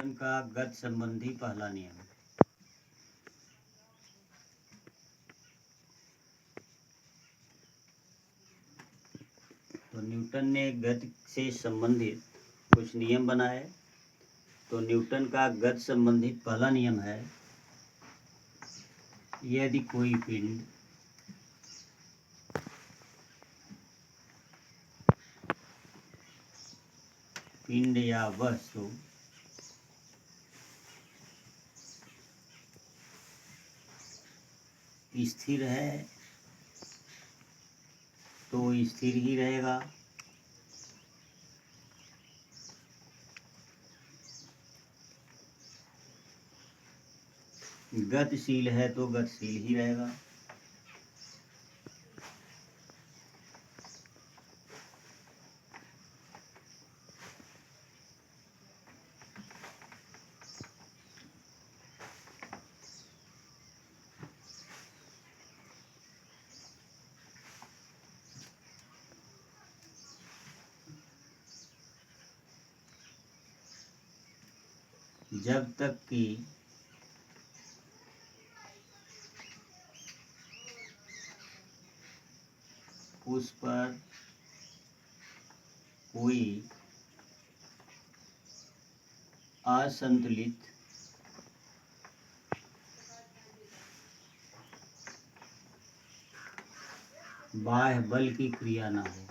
Newton का गति संबंधी पहला नियम। तो न्यूटन ने गति से संबंधित कुछ नियम बनाए। तो न्यूटन का गति संबंधित पहला नियम है, यदि कोई पिंड या वस्तु स्थिर है तो स्थिर ही रहेगा, गतिशील है तो गतिशील ही रहेगा, जब तक कि उस पर कोई असंतुलित बाह्य बल की क्रिया न हो।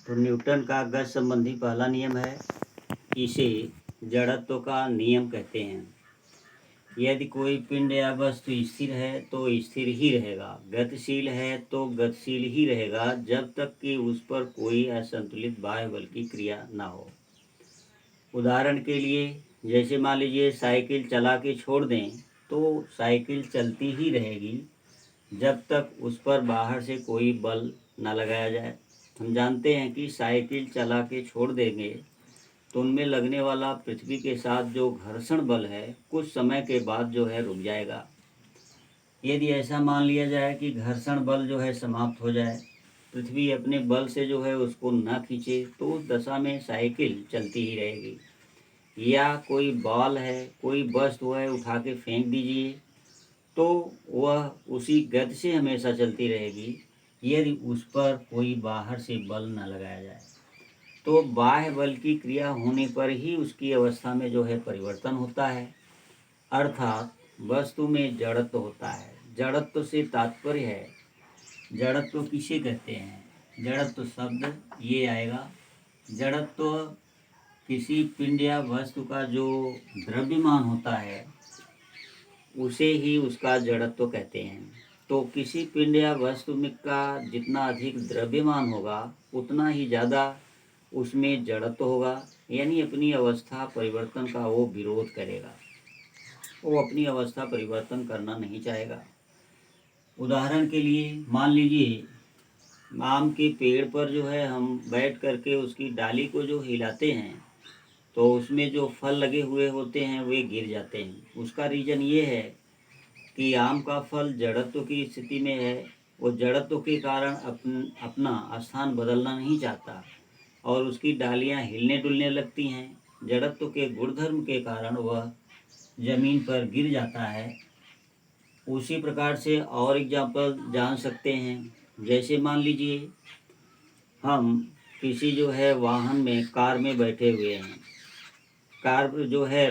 तो न्यूटन का गति संबंधी पहला नियम है, इसे जड़त्व का नियम कहते हैं। यदि कोई पिंड या वस्तु स्थिर है तो स्थिर ही रहेगा, गतिशील है तो गतिशील ही रहेगा, जब तक कि उस पर कोई असंतुलित बाह्य बल की क्रिया ना हो। उदाहरण के लिए, जैसे मान लीजिए साइकिल चला के छोड़ दें तो साइकिल चलती ही रहेगी जब तक उस पर बाहर से कोई बल ना लगाया जाए। हम जानते हैं कि साइकिल चला के छोड़ देंगे तो उनमें लगने वाला पृथ्वी के साथ जो घर्षण बल है कुछ समय के बाद जो है रुक जाएगा। यदि ऐसा मान लिया जाए कि घर्षण बल जो है समाप्त हो जाए, पृथ्वी अपने बल से जो है उसको न खींचे, तो उस दशा में साइकिल चलती ही रहेगी। या कोई बॉल है, कोई वस्तु है, उठा के फेंक दीजिए तो वह उसी गति से हमेशा चलती रहेगी यदि उस पर कोई बाहर से बल न लगाया जाए। तो बाह्य बल की क्रिया होने पर ही उसकी अवस्था में जो है परिवर्तन होता है, अर्थात वस्तु में जड़त्व होता है। जड़त्व से तात्पर्य है, जड़त्व किसे कहते हैं? जड़त्व शब्द ये आएगा, जड़त्व किसी पिंड या वस्तु का जो द्रव्यमान होता है उसे ही उसका जड़त्व कहते हैं। तो किसी पिंड या वस्तु में का जितना अधिक द्रव्यमान होगा उतना ही ज़्यादा उसमें जड़त्व होगा, यानी अपनी अवस्था परिवर्तन का वो विरोध करेगा, वो अपनी अवस्था परिवर्तन करना नहीं चाहेगा। उदाहरण के लिए मान लीजिए आम के पेड़ पर जो है हम बैठ करके उसकी डाली को जो हिलाते हैं तो उसमें जो फल लगे हुए होते हैं वे गिर जाते हैं। उसका रीज़न ये है कि आम का फल जड़त्व की स्थिति में है, वो जड़त्व के कारण अपना स्थान बदलना नहीं चाहता और उसकी डालियां हिलने डुलने लगती हैं। जड़त्व के गुणधर्म के कारण वह जमीन पर गिर जाता है। उसी प्रकार से और एग्जाम्पल जान सकते हैं, जैसे मान लीजिए हम किसी जो है वाहन में, कार में बैठे हुए हैं, कार जो है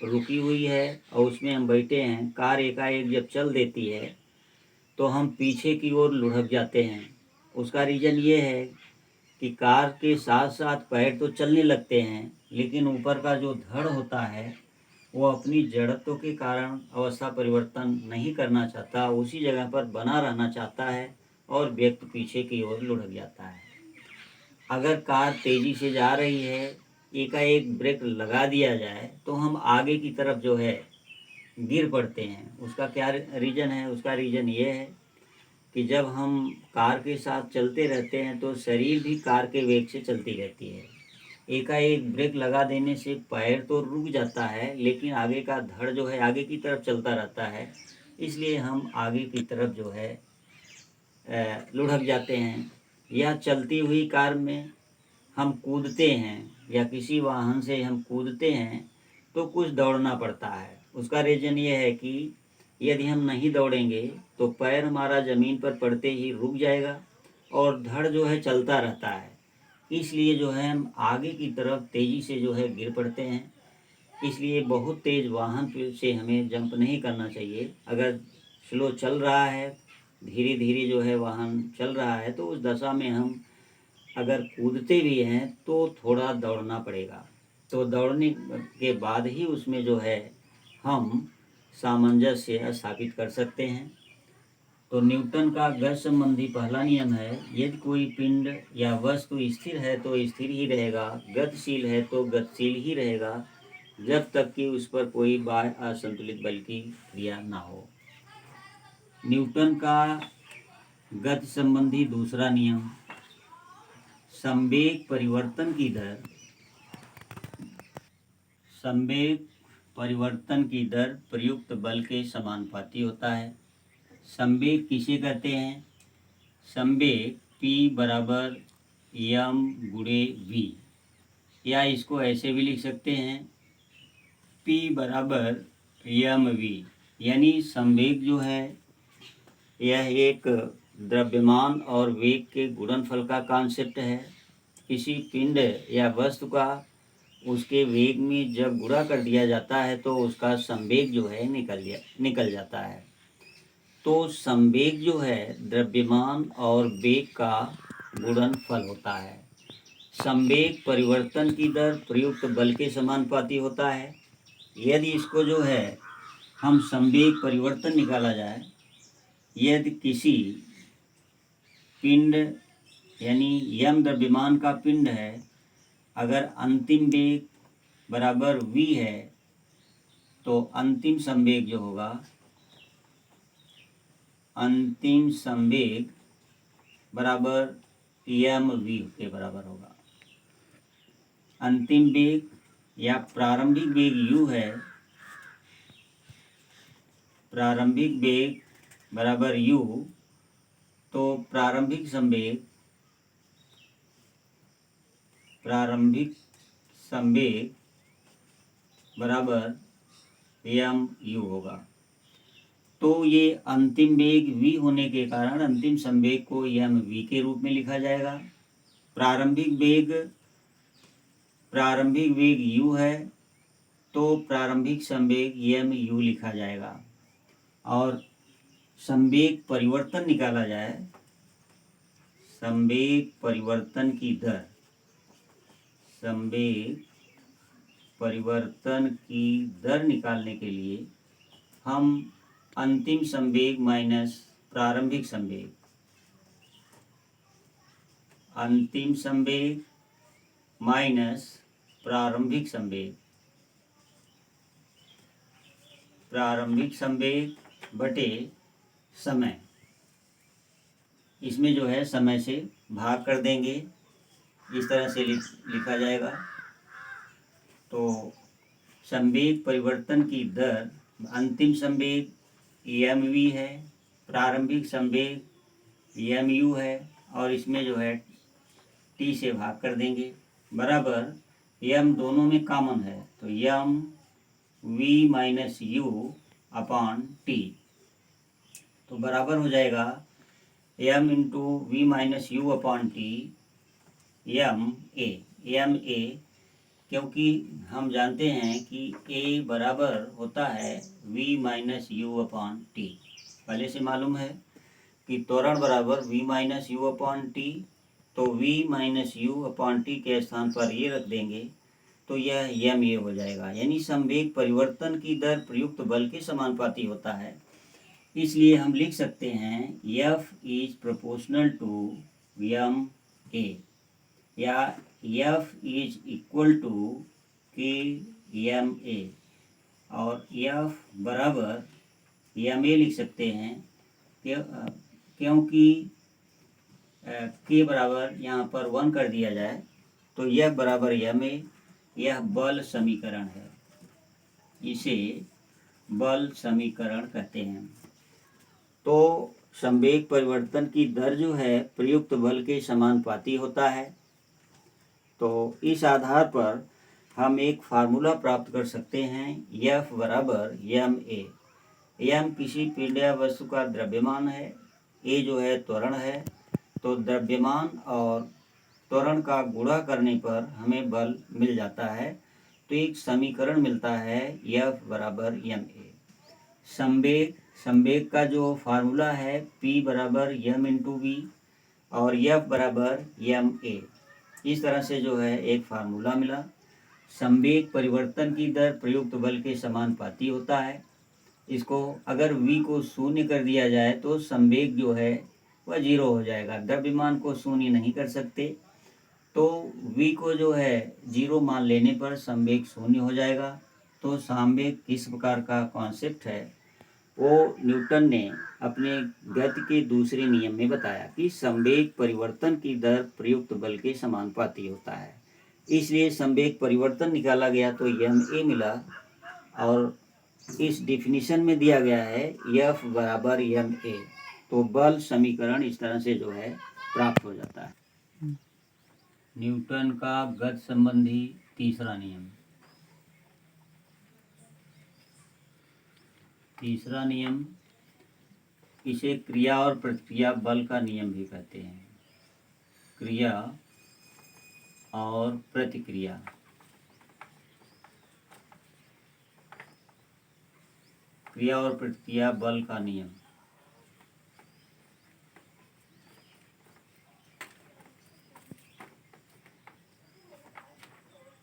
रुकी हुई है और उसमें हम बैठे हैं, कार एकाएक जब चल देती है तो हम पीछे की ओर लुढ़क जाते हैं। उसका रीज़न ये है कि कार के साथ साथ पैर तो चलने लगते हैं लेकिन ऊपर का जो धड़ होता है वो अपनी जड़त्व के कारण अवस्था परिवर्तन नहीं करना चाहता, उसी जगह पर बना रहना चाहता है और व्यक्ति पीछे की ओर लुढ़क जाता है। अगर कार तेज़ी से जा रही है, एकाएक ब्रेक लगा दिया जाए तो हम आगे की तरफ जो है गिर पड़ते हैं। उसका क्या रीज़न है? उसका रीज़न ये है कि जब हम कार के साथ चलते रहते हैं तो शरीर भी कार के वेग से चलती रहती है, एकाएक ब्रेक लगा देने से पैर तो रुक जाता है, लेकिन आगे का धड़ जो है आगे की तरफ चलता रहता है। इसलिए हम आगे की तरफ जो है लुढ़क जाते हैं। या चलती हुई कार में हम कूदते हैं या किसी वाहन से हम कूदते हैं तो कुछ दौड़ना पड़ता है। उसका रीज़न ये है कि यदि हम नहीं दौड़ेंगे तो पैर हमारा ज़मीन पर पड़ते ही रुक जाएगा और धड़ जो है चलता रहता है। इसलिए जो है हम आगे की तरफ तेज़ी से जो है गिर पड़ते हैं। इसलिए बहुत तेज़ वाहन से हमें जंप नहीं करना चाहिए। अगर स्लो चल रहा है, धीरे धीरे जो है वाहन चल रहा है, तो उस दशा में हम अगर कूदते भी हैं तो थोड़ा दौड़ना पड़ेगा। तो दौड़ने के बाद ही उसमें जो है हम सामंजस्य स्थापित कर सकते हैं। तो न्यूटन का गति संबंधी पहला नियम है, यदि कोई पिंड या वस्तु स्थिर है तो स्थिर ही रहेगा, गतिशील है तो गतिशील ही रहेगा, जब तक कि उस पर कोई बाह्य असंतुलित बल की क्रिया ना हो। न्यूटन का गति संबंधी दूसरा नियम, संवेग परिवर्तन की दर प्रयुक्त बल के समानुपाती होता है। संवेग किसे कहते हैं? संवेग P बराबर m गुणे v, या इसको ऐसे भी लिख सकते हैं P बराबर mv। यानी संवेग जो है यह एक द्रव्यमान और वेग के गुणनफल का कॉन्सेप्ट है। किसी पिंड या वस्तु का उसके वेग में जब गुणा कर दिया जाता है तो उसका संवेग जो है निकल जाता है। तो संवेग जो है द्रव्यमान और वेग का गुणनफल होता है। संवेग परिवर्तन की दर प्रयुक्त बल के समानुपाती होता है। यदि इसको जो है हम संवेग परिवर्तन निकाला जाए, यदि किसी पिंड यानी m द्रव्यमान का पिंड है, अगर अंतिम वेग बराबर v है तो अंतिम संवेग जो होगा, अंतिम संवेग बराबर mv के बराबर होगा। अंतिम वेग या प्रारंभिक वेग u है, प्रारंभिक वेग बराबर u, तो प्रारंभिक संवेग बराबर mu होगा। तो ये अंतिम वेग v होने के कारण अंतिम संवेग को mv के रूप में लिखा जाएगा। प्रारंभिक वेग u है तो प्रारंभिक संवेग mu लिखा जाएगा। और संवेग परिवर्तन निकाला जाए, संवेग परिवर्तन की दर निकालने के लिए हम अंतिम संवेग माइनस प्रारंभिक संवेग, अंतिम संवेग माइनस प्रारंभिक संवेग बटे समय, इसमें जो है समय से भाग कर देंगे। इस तरह से लिखा जाएगा। तो संवेग परिवर्तन की दर, अंतिम संवेग mv है, प्रारंभिक संवेग mu है, और इसमें जो है t से भाग कर देंगे, बराबर m दोनों में कॉमन है तो m v माइनस u अपॉन t, तो बराबर हो जाएगा m into v minus u upon t m a, क्योंकि हम जानते हैं कि a बराबर होता है v minus u upon T. पहले से मालूम है कि त्वरण बराबर v minus u upon T, तो v minus u upon T के स्थान पर ये रख देंगे तो यह m a हो जाएगा। यानी संवेग परिवर्तन की दर प्रयुक्त बल के समानुपाती होता है। इसलिए हम लिख सकते हैं F is proportional to m a, या F is equal to k m a, और F बराबर m a लिख सकते हैं क्योंकि k बराबर यहाँ पर 1 कर दिया जाए तो यह बराबर यम ए, यह बल समीकरण है, इसे बल समीकरण कहते हैं। तो संवेग परिवर्तन की दर जो है प्रयुक्त बल के समानुपाती होता है। तो इस आधार पर हम एक फार्मूला प्राप्त कर सकते हैं, F बराबर यम ए। यम किसी पिंड या वस्तु का द्रव्यमान है, ए जो है त्वरण है। तो द्रव्यमान और त्वरण का गुणा करने पर हमें बल मिल जाता है। तो एक समीकरण मिलता है F बराबर यम ए। संवेग का जो फार्मूला है P बराबर यम इंटू वी और F बराबर यम ए। इस तरह से जो है एक फार्मूला मिला। संवेग परिवर्तन की दर प्रयुक्त बल के समानुपाती होता है। इसको अगर v को शून्य कर दिया जाए तो संवेग जो है वह 0 हो जाएगा। द्रव्यमान को शून्य नहीं कर सकते, तो v को जो है 0 मान लेने पर संवेग शून्य हो जाएगा। तो संवेग किस प्रकार का कॉन्सेप्ट है वो न्यूटन ने अपने गति के दूसरे नियम में बताया कि संवेग परिवर्तन की दर प्रयुक्त बल के समानुपाती होता है। इसलिए संवेग परिवर्तन निकाला गया तो यम ए मिला और इस डिफिनीशन में दिया गया है F बराबर यम ए। तो बल समीकरण इस तरह से जो है प्राप्त हो जाता है। न्यूटन का गति संबंधी तीसरा नियम। तीसरा नियम, इसे क्रिया और प्रतिक्रिया बल का नियम भी कहते हैं। क्रिया और प्रतिक्रिया। क्रिया और प्रतिक्रिया बल का नियम।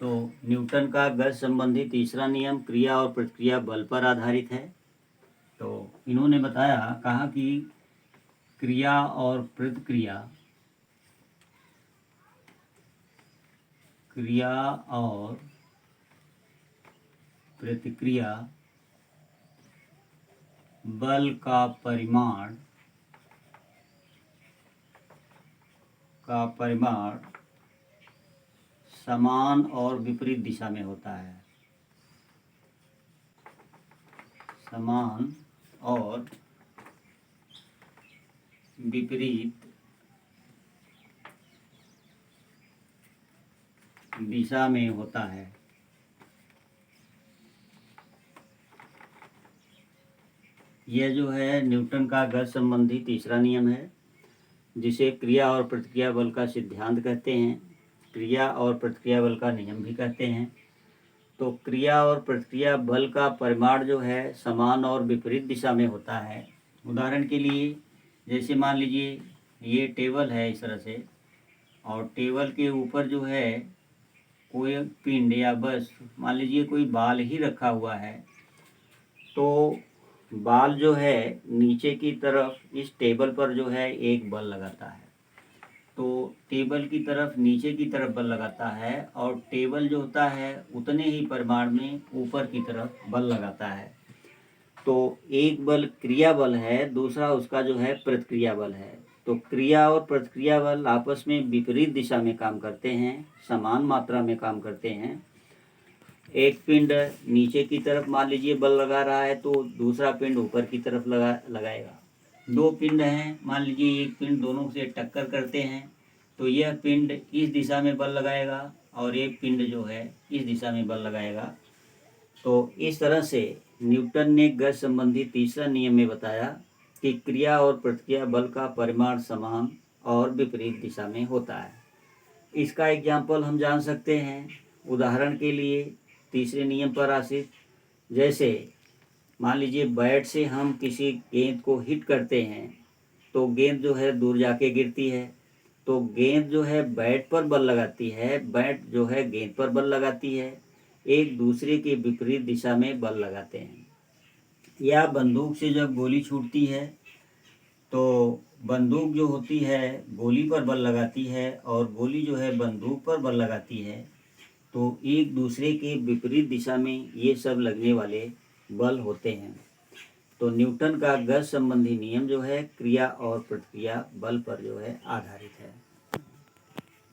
तो न्यूटन का गति संबंधी तीसरा नियम क्रिया और प्रतिक्रिया बल पर आधारित है। तो इन्होंने बताया, कहा कि क्रिया और प्रतिक्रिया, क्रिया और प्रतिक्रिया बल का परिमाण समान और विपरीत दिशा में होता है। समान और विपरीत दिशा में होता है। यह जो है न्यूटन का गति संबंधी तीसरा नियम है, जिसे क्रिया और प्रतिक्रिया बल का सिद्धांत कहते हैं, क्रिया और प्रतिक्रिया बल का नियम भी कहते हैं। तो क्रिया और प्रतिक्रिया बल का परिमाण जो है समान और विपरीत दिशा में होता है। उदाहरण के लिए जैसे मान लीजिए ये टेबल है इस तरह से, और टेबल के ऊपर जो है कोई पिंड या बस मान लीजिए कोई बाल ही रखा हुआ है, तो बाल जो है नीचे की तरफ इस टेबल पर जो है एक बल लगाता है। तो टेबल की तरफ नीचे की तरफ बल लगाता है और टेबल जो होता है उतने ही परिमाण में ऊपर की तरफ बल लगाता है। तो एक बल क्रिया बल है, दूसरा उसका जो है प्रतिक्रिया बल है। तो क्रिया और प्रतिक्रिया बल आपस में विपरीत दिशा में काम करते हैं, समान मात्रा में काम करते हैं। एक पिंड नीचे की तरफ मान लीजिए बल लगा रहा है तो दूसरा पिंड ऊपर की तरफ लगाएगा। दो पिंड हैं, मान लीजिए एक पिंड दोनों से टक्कर करते हैं, तो यह पिंड इस दिशा में बल लगाएगा और एक पिंड जो है इस दिशा में बल लगाएगा। तो इस तरह से न्यूटन ने गति संबंधी तीसरा नियम में बताया कि क्रिया और प्रतिक्रिया बल का परिमाण समान और विपरीत दिशा में होता है। इसका एग्जाम्पल हम जान सकते हैं। उदाहरण के लिए तीसरे नियम पर आश्रित, जैसे मान लीजिए बैट से हम किसी गेंद को हिट करते हैं तो गेंद जो है दूर जाके गिरती है। तो गेंद जो है बैट पर बल लगाती है, बैट जो है गेंद पर बल लगाती है, एक दूसरे के विपरीत दिशा में बल लगाते हैं। या बंदूक से जब गोली छूटती है तो बंदूक जो होती है गोली पर बल लगाती है और गोली जो है बंदूक पर बल लगाती है। तो एक दूसरे के विपरीत दिशा में ये सब लगने वाले बल होते हैं। तो न्यूटन का गति संबंधी नियम जो है क्रिया और प्रतिक्रिया बल पर जो है आधारित है।